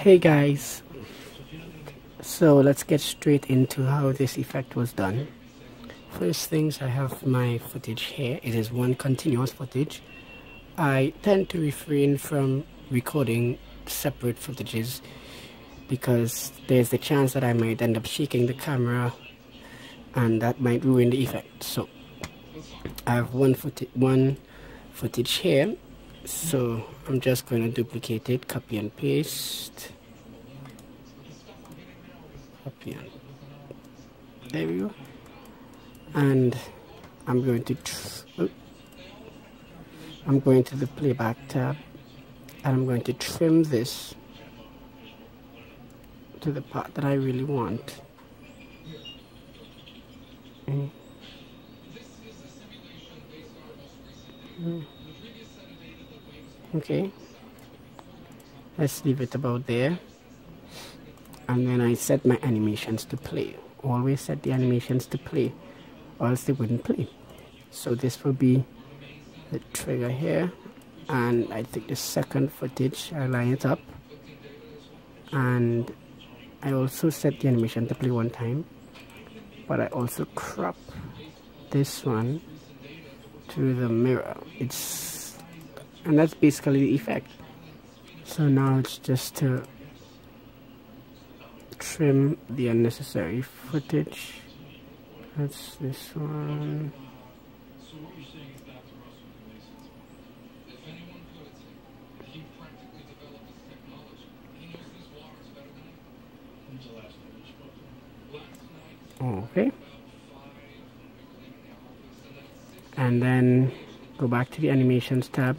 Hey guys, so let's get straight into how this effect was done. First things, I have my footage here. It is one continuous footage. I tend to refrain from recording separate footages because there's the chance that I might end up shaking the camera and that might ruin the effect. So I have one footage here. So I'm just going to duplicate it, copy and paste. Copy and there we go. And I'm going to the playback tab, and I'm going to trim this to the part that I really want. Okay, let's leave it about there, and then I set my animations to play. Always set the animations to play, or else they wouldn't play. So this will be the trigger here, and I take the second footage, I line it up, and I also set the animation to play one time, but I also crop this one to the mirror. And that's basically the effect. So now it's just to trim the unnecessary footage. That's this one. Okay. And then go back to the animations tab,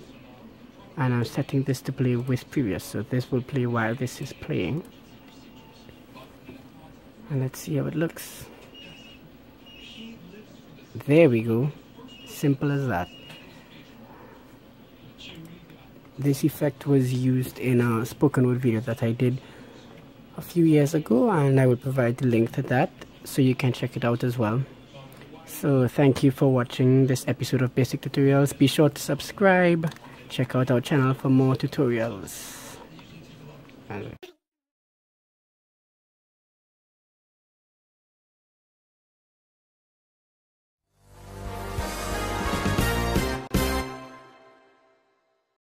and I'm setting this to play with previous, so this will play while this is playing. And let's see how it looks. There we go. Simple as that. This effect was used in a spoken word video that I did a few years ago, and I will provide the link to that so you can check it out as well. So thank you for watching this episode of Basic Tutorials. Be sure to subscribe. Check out our channel for more tutorials.